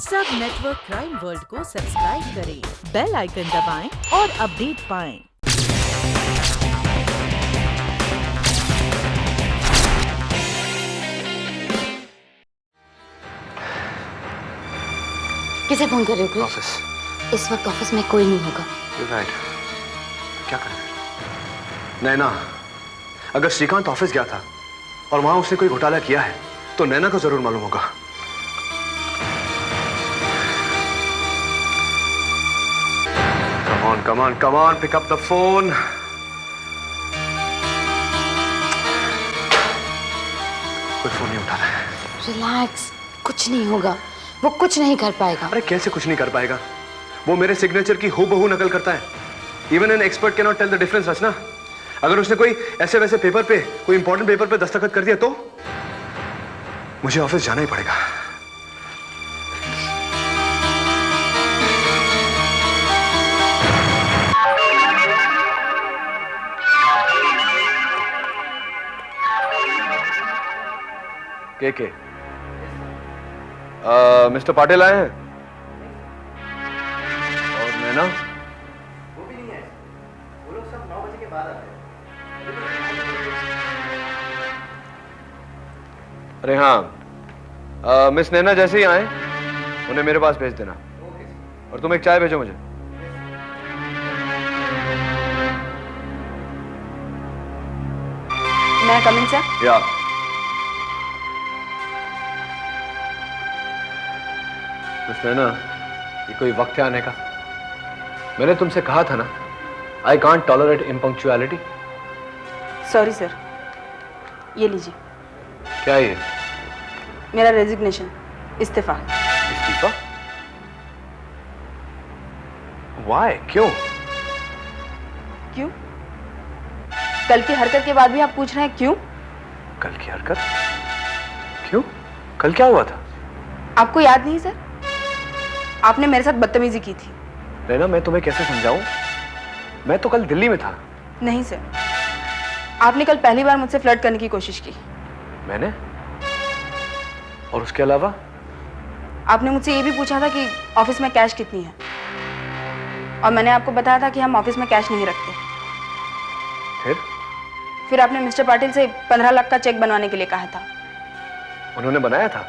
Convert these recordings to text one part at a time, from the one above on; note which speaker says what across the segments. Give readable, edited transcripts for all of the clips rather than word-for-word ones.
Speaker 1: सब network crime world को subscribe करें, बेल आइकन दबाएं और अपडेट पाएं।
Speaker 2: किसे फोन कर रहे हो?
Speaker 3: ऑफिस।
Speaker 2: इस वक्त ऑफिस में कोई नहीं होगा।
Speaker 3: राइट। क्या करें? नैना, अगर श्रीकांत ऑफिस गया था और वहां उसने कोई घोटाला किया है तो नैना को जरूर मालूम होगा। Come on, pick up the phone. कोई फोन नहीं उठा रहा है।
Speaker 2: रिलैक्स, कुछ नहीं होगा। वो कुछ नहीं कर पाएगा।
Speaker 3: अरे कैसे कुछ नहीं कर पाएगा? वो मेरे सिग्नेचर की हूबहू नकल करता है। Even an expert can not tell the difference. Rachana, अगर उसने कोई ऐसे वैसे पेपर पे, कोई इंपॉर्टेंट पेपर पे दस्तखत कर दिया तो मुझे ऑफिस जाना ही पड़ेगा। के मिस्टर पाटिल आए हैं? और नैना?
Speaker 4: वो भी नहीं है। वो लोग सब 9 बजे के बाद आते हैं।
Speaker 3: अरे हाँ, मिस नैना जैसे ही आए उन्हें मेरे पास भेज देना। और तुम एक चाय भेजो मुझे।
Speaker 2: मैं कम इन सर?
Speaker 3: या मिस नैना, ये कोई वक्त है आने का? मैंने तुमसे कहा था ना, I can't tolerate impunctuality.
Speaker 5: Sorry sir, ये लीजिए।
Speaker 3: क्या ये?
Speaker 5: मेरा रेजिग्नेशन, इस्तीफा।
Speaker 3: इस्तीफा? वाई? क्यों?
Speaker 5: क्यों? कल की हरकत के बाद भी आप पूछ रहे हैं क्यों?
Speaker 3: कल की हरकत? क्यों? कल क्या हुआ था?
Speaker 5: आपको याद नहीं सर? आपने मेरे साथ बदतमीजी की थी।
Speaker 3: नैना, मैं तुम्हें कैसे समझाऊं? मैं तो कल दिल्ली में था।
Speaker 5: नहीं सर, आपने कल पहली बार मुझसे फ्लर्ट करने की कोशिश की।
Speaker 3: मैंने? और उसके अलावा?
Speaker 5: आपने मुझसे ये भी पूछा था कि ऑफिस में कैश कितनी है, और मैंने आपको बताया था कि हम ऑफिस में कैश नहीं रखते। फिर आपने मिस्टर पाटिल से 15 लाख का चेक बनवाने के लिए कहा था।
Speaker 3: उन्होंने बनाया था?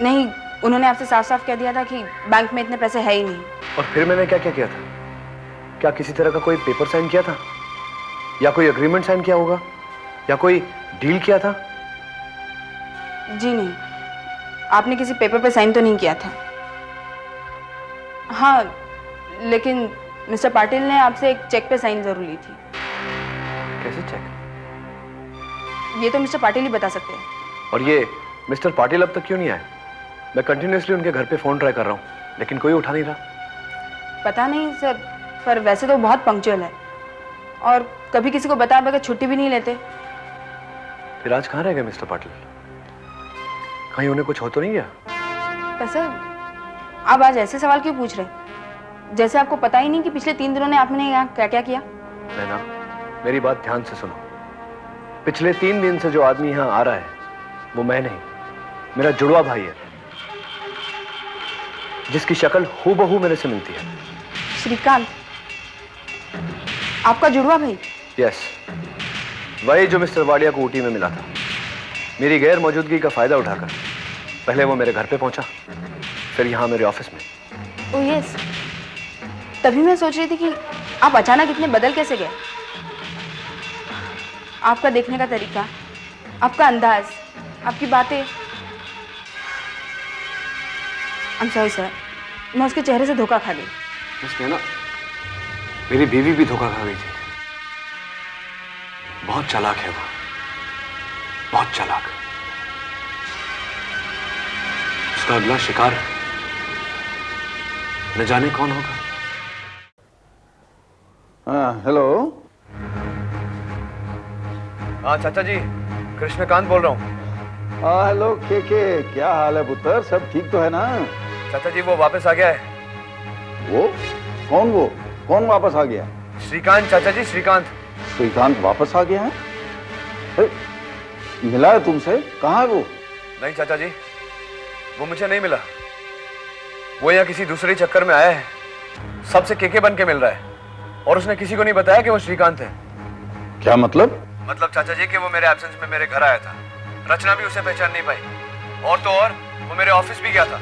Speaker 5: नहीं, उन्होंने आपसे साफ साफ कह दिया था कि बैंक में इतने पैसे है ही नहीं।
Speaker 3: और फिर मैंने क्या क्या किया था? क्या किसी तरह का कोई पेपर साइन किया था, या कोई एग्रीमेंट साइन किया होगा, या कोई डील किया था?
Speaker 5: जी नहीं, आपने किसी पेपर पे साइन तो नहीं किया था। हाँ, लेकिन मिस्टर पाटिल ने आपसे एक चेक पे साइन जरूर ली थी।
Speaker 3: कैसे चेक?
Speaker 5: ये तो मिस्टर पाटिल ही बता सकते हैं।
Speaker 3: और ये मिस्टर पाटिल अब तक क्यों नहीं आए? मैं कंटिन्यूअसली उनके घर पे फोन ट्राई कर रहा हूँ, लेकिन कोई उठा नहीं रहा।
Speaker 5: पता नहीं सर, पर वैसे तो बहुत पंक्चुअल है और कभी किसी को बताए बगैर छुट्टी भी नहीं लेते।
Speaker 3: फिर आज कहाँ रह गए मिस्टर पाटिल? कहीं उन्हें कुछ हो तो नहीं गया?
Speaker 5: पर सर, आप आज ऐसे सवाल क्यों पूछ रहे हैं, जैसे आपको पता ही नहीं कि पिछले 3 दिनों ने आपने यहाँ क्या क्या किया।
Speaker 3: नैना, मेरी बात ध्यान से सुनो। पिछले 3 दिन से जो आदमी यहाँ आ रहा है वो मैं नहीं, मेरा जुड़वा भाई है, जिसकी शक्ल हूबहू मेरे से मिलती है।
Speaker 5: श्रीकांत, आपका जुड़वा भाई?
Speaker 3: यस, वही जो मिस्टर वाडिया को ऊटी में मिला था। मेरी गैर मौजूदगी का फायदा उठाकर पहले वो मेरे घर पे पहुंचा, फिर यहाँ मेरे ऑफिस में।
Speaker 5: ओह यस, तभी मैं सोच रही थी कि आप अचानक इतने बदल कैसे गए। आपका देखने का तरीका, आपका अंदाज, आपकी बातें। I'm sorry सर, मैं उसके चेहरे से धोखा खा गई।
Speaker 3: बस ना, मेरी बीवी भी धोखा खा गई थी। बहुत चालाक है वो, बहुत चालाक। उसका अगला शिकार न जाने कौन होगा।
Speaker 6: हाँ, हेलो।
Speaker 3: हाँ चाचा जी, कृष्णकांत बोल रहा हूँ।
Speaker 6: हाँ हेलो, के क्या हाल है पुत्र? सब ठीक तो है ना?
Speaker 3: चाचा जी, वो वापस आ गया है।
Speaker 6: वो कौन वापस आ गया?
Speaker 3: श्रीकांत चाचा जी, श्रीकांत।
Speaker 6: श्रीकांत वापस आ गया है? मिला है तुमसे? कहाँ है वो?
Speaker 3: नहीं चाचा जी, वो मुझे नहीं मिला। वो यहाँ किसी दूसरे चक्कर में आया है, सबसे केके बन के मिल रहा है, और उसने किसी को नहीं बताया कि वो श्रीकांत है।
Speaker 6: क्या मतलब?
Speaker 3: मतलब चाचा जी कि वो मेरे एब्सेंस में मेरे घर आया था। रचना भी उसे पहचान नहीं पाई, और तो और वो मेरे ऑफिस भी गया था,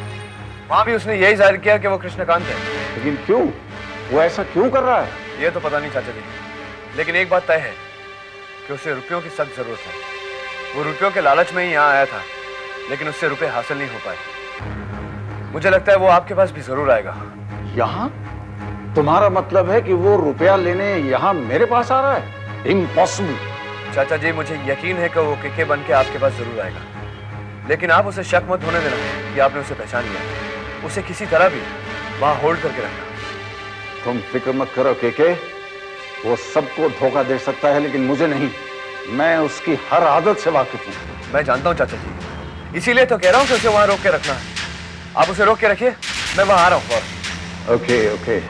Speaker 3: वहां भी उसने यही जाहिर किया कि वो कृष्णकांत है।
Speaker 6: लेकिन क्यों? वो ऐसा क्यों कर रहा है?
Speaker 3: ये तो पता नहीं चाचा जी, लेकिन एक बात तय है कि उसे रुपयों की सख्त जरूरत है। वो रुपयों के लालच में ही यहाँ आया था, लेकिन उससे रुपए हासिल नहीं हो पाए। मुझे लगता है वो आपके पास भी जरूर आएगा।
Speaker 6: यहाँ? तुम्हारा मतलब है कि वो रुपया लेने यहाँ मेरे पास आ रहा है? इम्पॉसिबल।
Speaker 3: चाचा जी, मुझे यकीन है कि वो केके बन के आपके पास जरूर आएगा, लेकिन आप उसे शक मत होने देना कि आपने उसे पहचान लिया। उसे किसी तरह भी वहां होल्ड करके रखना।
Speaker 6: तुम फिक्र मत करो केके, वो सबको धोखा दे सकता है लेकिन मुझे नहीं। मैं उसकी हर आदत से वाकिफ हूँ।
Speaker 3: मैं जानता हूँ चाचा जी, इसीलिए तो कह रहा हूँ कि उसे वहां रोक के रखना है। आप उसे रोक के रखिए, मैं वहां आ रहा हूँ।
Speaker 6: Okay okay.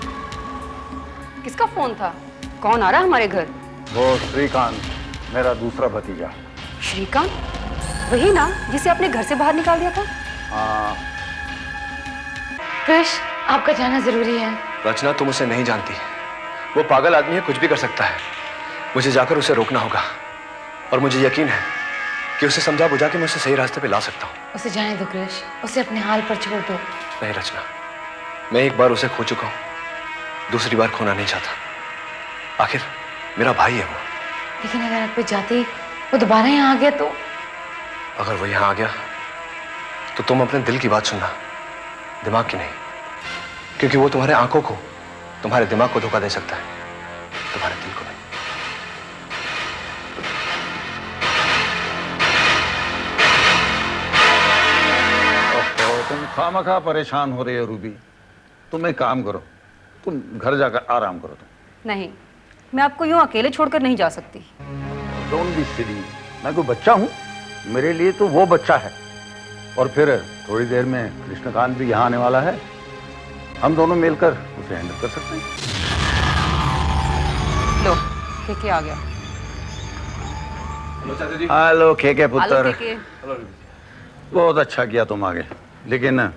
Speaker 5: किसका फोन था? कौन आ रहा है हमारे घर?
Speaker 6: वो श्रीकांत, मेरा दूसरा भतीजा।
Speaker 5: श्रीकांत? वही ना जिसे आपने घर से बाहर निकाल दिया था?
Speaker 6: हाँ।
Speaker 2: कृष, आपका जाना जरूरी है।
Speaker 3: रचना, तुम उसे नहीं जानती। वो पागल आदमी है, कुछ भी कर सकता है। मुझे जाकर उसे रोकना होगा, और मुझे यकीन है कि उसे समझा बुझा के मैं उसे सही रास्ते पे ला सकता हूँ।
Speaker 2: उसे जाने दो कृष, उसे अपने हाल पर छोड़ दो।
Speaker 3: नहीं रचना, मैं एक बार उसे खो चुका हूँ, दूसरी बार खोना नहीं चाहता। आखिर मेरा भाई है वो।
Speaker 2: लेकिन अगर आप पे जाते वो दोबारा यहाँ आ गया तो?
Speaker 3: अगर वो यहाँ आ गया तो तुम अपने दिल की बात सुनना, दिमाग की नहीं, क्योंकि वो तुम्हारे आंखों को, तुम्हारे दिमाग को धोखा दे सकता है, तुम्हारे दिल को नहीं।
Speaker 6: तुम खामखा परेशान हो रहे हो रूबी। तुम एक काम करो, तुम घर जाकर आराम करो। तुम
Speaker 5: नहीं, मैं आपको यूं अकेले छोड़कर नहीं जा सकती।
Speaker 6: Don't be silly. मैं कोई बच्चा हूँ? मेरे लिए तो वो बच्चा है। और फिर थोड़ी देर में कृष्णकांत भी यहाँ आने वाला है, हम दोनों मिलकर उसे हैंडल कर सकते हैं।
Speaker 5: लो, केके आ गया।
Speaker 6: हेलो केके
Speaker 5: हेलो
Speaker 6: पुत्र।
Speaker 5: केके।
Speaker 6: बहुत अच्छा किया तुम आ गए, लेकिन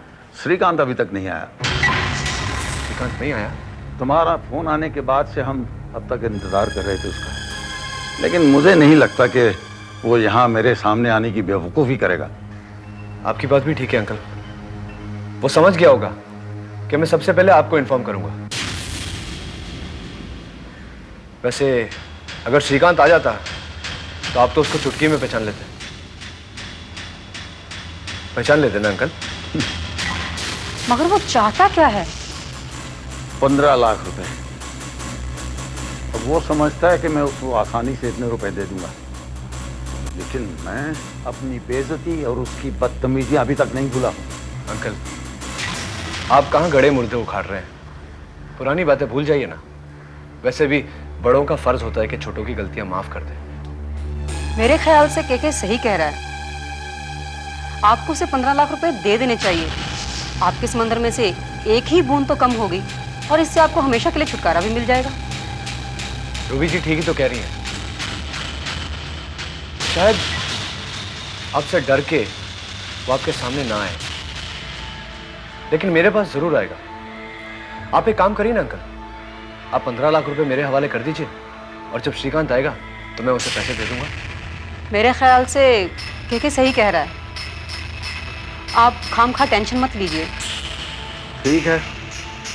Speaker 6: श्रीकांत अभी तक नहीं आया।
Speaker 3: श्रीकांत नहीं आया?
Speaker 6: तुम्हारा फोन आने के बाद से हम अब तक इंतजार कर रहे थे उसका, लेकिन मुझे नहीं लगता कि वो यहाँ मेरे सामने आने की बेवकूफ़ी करेगा।
Speaker 3: आपकी बात भी ठीक है अंकल। वो समझ गया होगा कि मैं सबसे पहले आपको इन्फॉर्म करूंगा। वैसे अगर श्रीकांत आ जाता तो आप तो उसको चुटकी में पहचान लेते। पहचान लेते ना अंकल?
Speaker 5: मगर वो चाहता क्या है?
Speaker 6: 15 लाख रुपए। अब वो समझता है कि मैं उसको आसानी से इतने रुपए दे दूंगा, लेकिन मैं अपनी बेइज्जती और उसकी बदतमीजी अभी तक नहीं भूला।
Speaker 3: अंकल, आप कहाँ गड़े मुर्दे उखाड़ रहे हैं? पुरानी बातें भूल जाइए ना। वैसे भी बड़ों का फर्ज होता है कि छोटों की गलतियां माफ कर दें।
Speaker 5: मेरे ख्याल से केके सही कह रहा है। आपको उसे 15 लाख रुपए दे देने चाहिए। आपके समंदर में से एक ही बूंद तो कम होगी, और इससे आपको हमेशा के लिए छुटकारा भी मिल जाएगा।
Speaker 3: रूबी जी ठीक ही तो कह रही हैं। शायद आपसे डर के वो आपके सामने ना आए, लेकिन मेरे पास जरूर आएगा। आप एक काम करिए ना अंकल, आप 15 लाख रुपए मेरे हवाले कर दीजिए, और जब श्रीकांत आएगा तो मैं उसे पैसे दे दूंगा।
Speaker 5: मेरे ख्याल से केके सही कह रहा है। आप खामखा टेंशन मत लीजिए।
Speaker 6: ठीक है,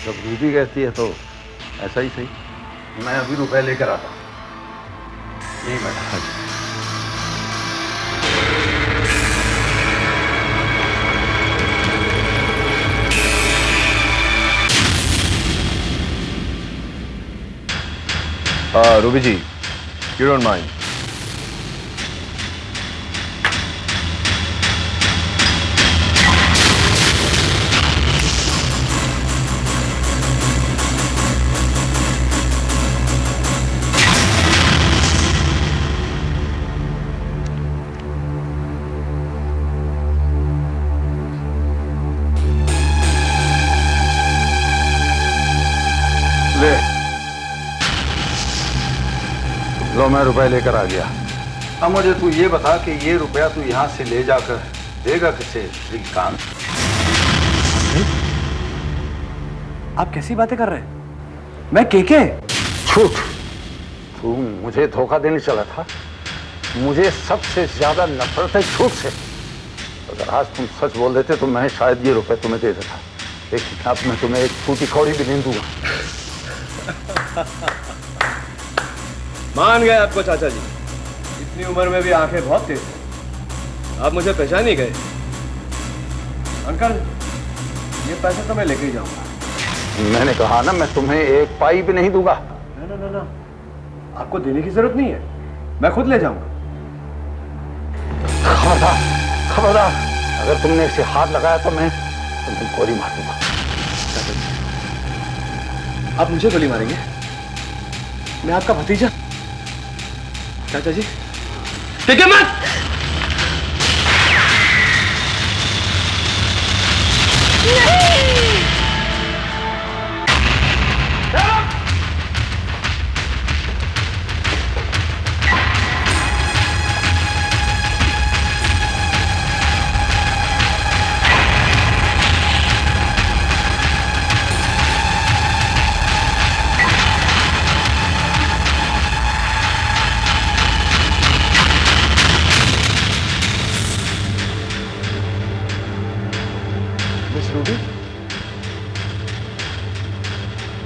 Speaker 6: जब रूबी कहती है तो ऐसा ही सही। मैं अभी रुपए लेकर आता हूँ। यही बैठा।
Speaker 3: Ruby ji, you don't mind?
Speaker 6: लो, मैं रुपए लेकर आ गया। अब मुझे तू ये बता कि ये रुपया तू यहाँ से ले जाकर देगा किसे? श्रीकांत?
Speaker 3: आप कैसी बातें कर रहे हैं? मैं केके?
Speaker 6: झूठ। तू मुझे धोखा देने चला था। मुझे सबसे ज्यादा नफरत है झूठ से। अगर आज तुम सच बोल देते तो मैं शायद ये रुपए तुम्हें दे देता, लेकिन अब मैं तुम्हें एक फूटी कौड़ी भी नहीं दूंगा।
Speaker 3: मान गए आपको चाचा जी, इतनी उम्र में भी आंखें बहुत तेज हैं। आप मुझे पहचान ही गए। अंकल, ये पैसे तो मैं लेके ही जाऊंगा।
Speaker 6: मैंने कहा ना, मैं तुम्हें एक पाई भी नहीं दूंगा।
Speaker 3: ना ना ना ना, आपको देने की जरूरत नहीं है, मैं खुद ले जाऊंगा।
Speaker 6: खबरदार, खबरदार, अगर तुमने इसे हाथ लगाया तो मैं तुम्हें गोली मार दूंगा।
Speaker 3: चाचा जी, आप मुझे गोली मारेंगे? मैं आपका भतीजा। चाचा जी, ठीक है मत। मिस रूबी,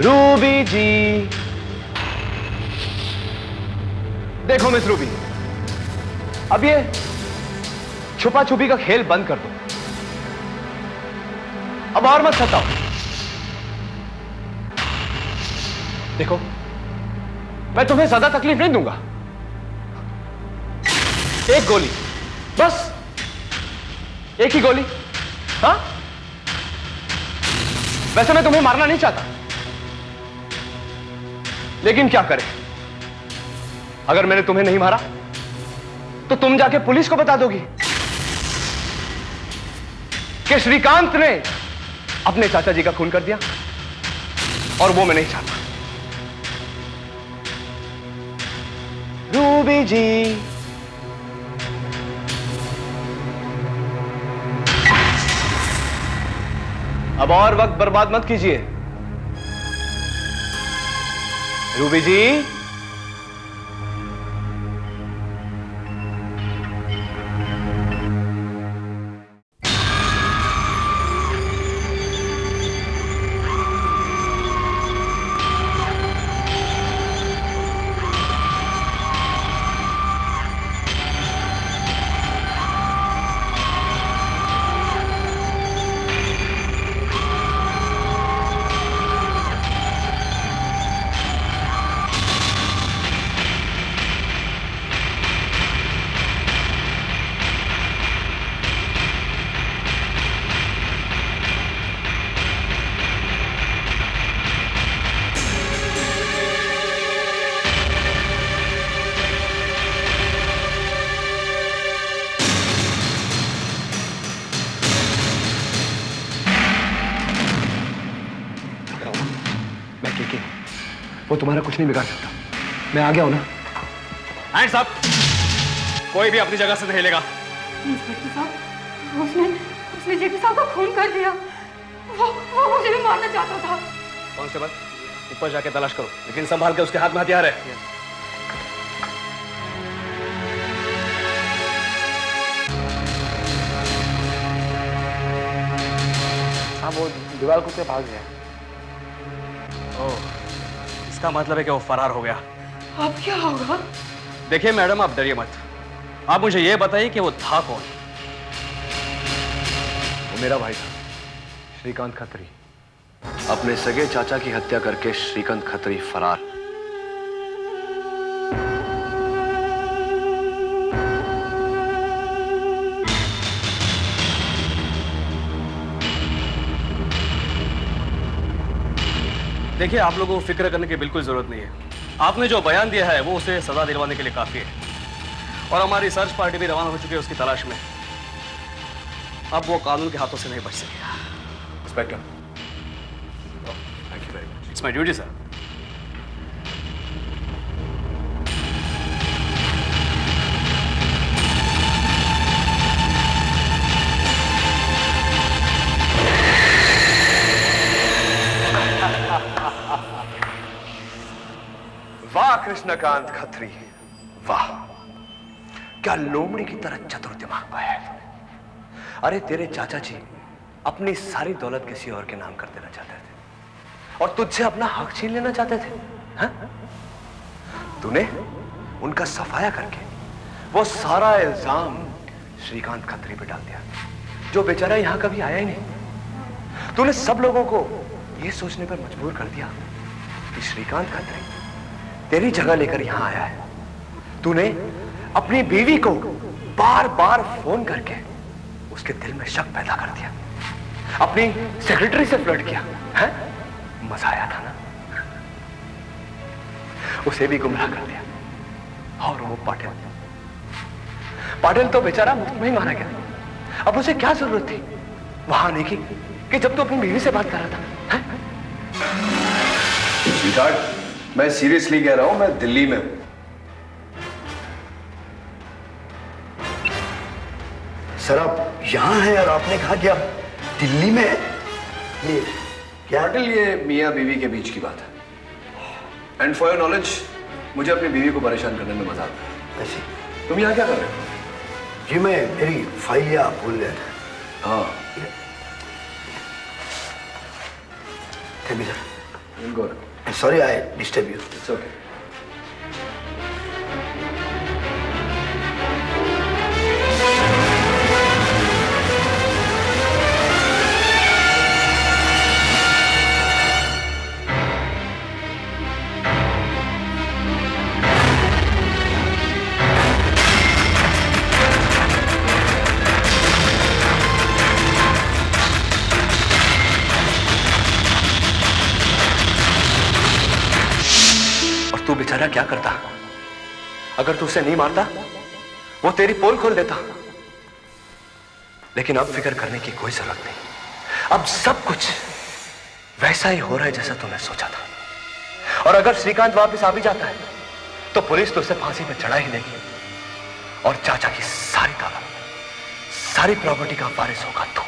Speaker 3: रूबी जी, देखो मिस रूबी, अब ये छुपा छुपी का खेल बंद कर दो। अब और मत सताओ। देखो, मैं तुम्हें ज्यादा तकलीफ नहीं दूंगा। एक गोली, बस एक ही गोली। हाँ, वैसे मैं तुम्हें मारना नहीं चाहता, लेकिन क्या करें, अगर मैंने तुम्हें नहीं मारा तो तुम जाके पुलिस को बता दोगी कि श्रीकांत ने अपने चाचा जी का खून कर दिया, और वो मैं नहीं चाहता। रूबी जी, अब और वक्त बर्बाद मत कीजिए। रूबी जी, वो तुम्हारा कुछ नहीं बिगाड़ सकता। मैं आ गया हूं ना।
Speaker 7: हैंड्स अप, कोई भी अपनी जगह से नहीं हिलेगा।
Speaker 5: इंस्पेक्टर साहब, उसने जेपी साहब को खून कर दिया। वो मुझे भी मारना चाहता था।
Speaker 7: कांस्टेबल, ऊपर जाके तलाश करो, लेकिन संभाल के, उसके हाथ में हथियार है।
Speaker 4: हाँ, वो दीवार कूद के भाग गया।
Speaker 7: ओह, इसका मतलब है कि वो फरार हो गया।
Speaker 5: अब क्या होगा?
Speaker 7: देखिए मैडम, आप डरिए मत। आप मुझे ये बताइए कि वो था कौन?
Speaker 3: वो मेरा भाई था, श्रीकांत खत्री। अपने सगे चाचा की हत्या करके श्रीकांत खत्री फरार।
Speaker 7: देखिए, आप लोगों को फिक्र करने की बिल्कुल जरूरत नहीं है। आपने जो बयान दिया है वो उसे सजा दिलवाने के लिए काफी है, और हमारी सर्च पार्टी भी रवाना हो चुकी है उसकी तलाश में। अब वो कानून के हाथों से नहीं बच सकेगा।
Speaker 3: Inspector, thank you very much.
Speaker 7: It's my duty sir.
Speaker 3: Krishnakant Khatri, वाह, क्या लोमड़ी की तरह चतुर दिमाग पाया है तूने। अरे तेरे चाचा जी अपनी सारी दौलत किसी और के नाम कर देना चाहते थे और तुझसे अपना हक छीन लेना चाहते थे, हाँ? तूने उनका सफाया करके वो सारा इल्जाम श्रीकांत खत्री पे डाल दिया, जो बेचारा यहां कभी आया ही नहीं। तूने सब लोगों को यह सोचने पर मजबूर कर दिया कि श्रीकांत खत्री तेरी जगह लेकर यहां आया है। तूने अपनी बीवी को बार बार फोन करके उसके दिल में शक पैदा कर दिया, अपनी सेक्रेटरी से फ्लर्ट किया, है? मजा आया था ना? उसे भी गुमराह कर दिया। और वो पाटिल तो बेचारा मुफ्त में ही मारा गया। अब उसे क्या जरूरत थी वहां आने की कि जब तू अपनी बीवी से बात कर रहा था, है? स्वीटहार्ट, मैं सीरियसली कह रहा हूं, मैं दिल्ली में हूं।
Speaker 8: सर आप यहां हैं और आपने कहा कि आप दिल्ली में हैं? ये क्या?
Speaker 3: पाटिल, ये मियां बीवी के बीच की बात है। एंड फॉर योर नॉलेज, मुझे अपनी बीवी को परेशान करने में मजा आता है।
Speaker 8: ऐसे?
Speaker 3: तुम यहाँ क्या कर रहे हो?
Speaker 8: जी मैं मेरी फाइल या भूल गया था।
Speaker 3: हाँ,
Speaker 8: thank you sir.
Speaker 3: Go.
Speaker 8: Sorry I disturb you.
Speaker 3: It's okay. तू बेचारा क्या करता अगर तू उसे नहीं मारता? वो तेरी पोल खोल देता। लेकिन अब फिक्र करने की कोई जरूरत नहीं। अब सब कुछ वैसा ही हो रहा है जैसा तूने सोचा था। और अगर श्रीकांत वापस आ भी जाता है तो पुलिस तो उसे फांसी पर चढ़ा ही देगी और चाचा की सारी दौलत, सारी प्रॉपर्टी का वारिस होगा तू।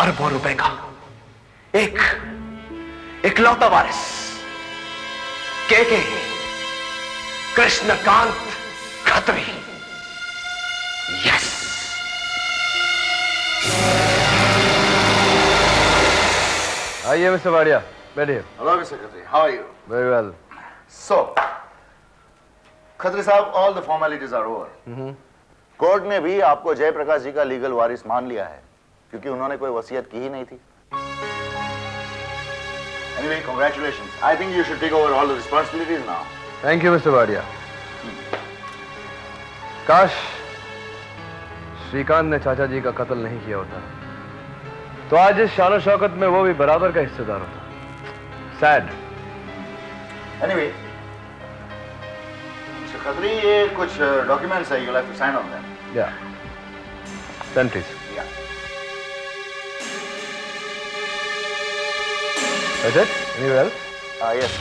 Speaker 3: अरबों रुपए का एक इकलौता वारिस, के कृष्णकांत खत्री। यस।
Speaker 9: आइए मिस्टर वाडिया, बैठिए।
Speaker 10: Hello, Mr. Khatri. How are you?
Speaker 9: Very well.
Speaker 10: So, Khatri साहब, all the formalities are over. Court ने भी आपको जयप्रकाश जी का लीगल वारिस मान लिया है क्योंकि उन्होंने कोई वसीयत की ही नहीं थी। Anyway, congratulations. I think you should take over all the responsibilities now.
Speaker 9: Thank you mister Wadia. काश श्रीकांत ने चाचा जी का कत्ल नहीं किया होता तो आज इस शान शौकत में वो भी बराबर का हिस्सेदार होता। सैड।
Speaker 10: Anyway, Mr. Khatri, ये कुछ documents है, you'll have to sign on them.
Speaker 9: Yeah. Send please.
Speaker 10: Yeah.
Speaker 9: That's it? Anywhere else?
Speaker 10: Yes,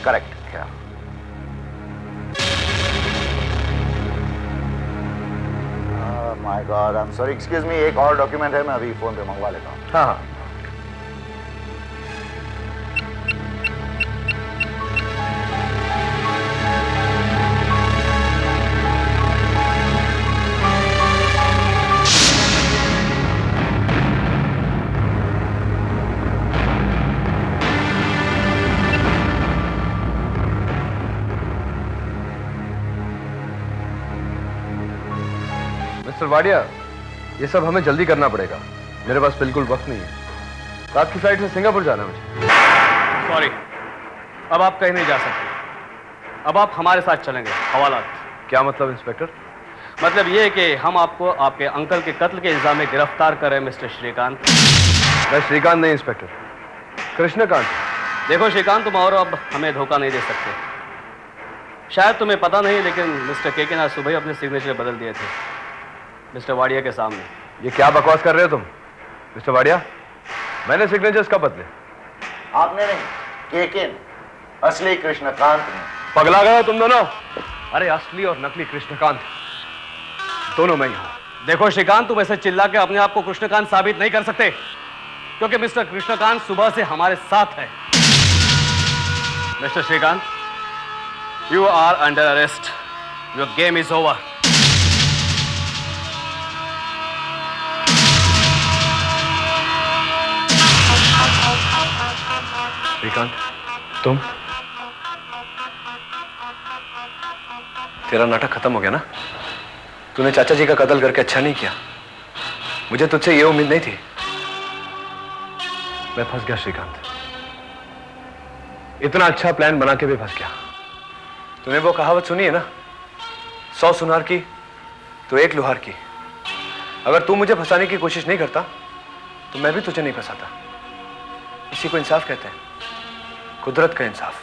Speaker 10: correct. Yeah. My God, I'm sorry. Excuse me, एक और डॉक्यूमेंट है, मैं अभी फोन पे मंगवा लेता हूँ।
Speaker 9: हाँ हाँ। मिस्टर वाडिया, ये सब हमें जल्दी करना पड़ेगा। मेरे पास बिल्कुल वक्त नहीं है। रात की फ्लाइट से सिंगापुर जाना मुझे।
Speaker 7: सॉरी, अब आप कहीं नहीं जा सकते। अब आप हमारे साथ चलेंगे हवालात।
Speaker 9: क्या मतलब इंस्पेक्टर?
Speaker 7: मतलब ये कि हम आपको आपके अंकल के कत्ल के इल्जाम में गिरफ्तार कर रहे हैं मिस्टर श्रीकांत।
Speaker 9: मैं श्रीकांत नहीं इंस्पेक्टर, कृष्णकांत।
Speaker 7: देखो श्रीकांत, तुम और अब हमें धोखा नहीं दे सकते। शायद तुम्हें पता नहीं, लेकिन मिस्टर के ने आज सुबह ही अपने सिग्नेचर बदल दिए थे मिस्टर वाडिया के सामने।
Speaker 9: ये क्या बकवास कर रहे हो तुम मिस्टर वाडिया? मैंने सिग्नेचर्स कब बदले?
Speaker 10: आपने नहीं, केके असली कृष्णकांत ने।
Speaker 9: पगला गए हो तुम दोनों? अरे असली और नकली कृष्णकांत दोनों मैं ही हूं।
Speaker 7: देखो श्रीकांत, तुम ऐसे चिल्ला के अपने आप को कृष्णकांत साबित नहीं कर सकते क्योंकि मिस्टर कृष्णकांत सुबह से हमारे साथ है। Mister Srikanth, You are under arrest. Your game is over.
Speaker 3: Srikanth, तुम? तेरा नाटक खत्म हो गया ना? तूने चाचा जी का कत्ल करके अच्छा नहीं किया। मुझे तुझसे ये उम्मीद नहीं थी। मैं फंस गया श्रीकांत। इतना अच्छा प्लान बना के भी फंस गया। तूने वो कहावत सुनी है ना, 100 सुनार की तो 1 लुहार की। अगर तू मुझे फंसाने की कोशिश नहीं करता तो मैं भी तुझे नहीं फंसाता। इसी को इंसाफ कहते हैं, कुदरत का इंसाफ।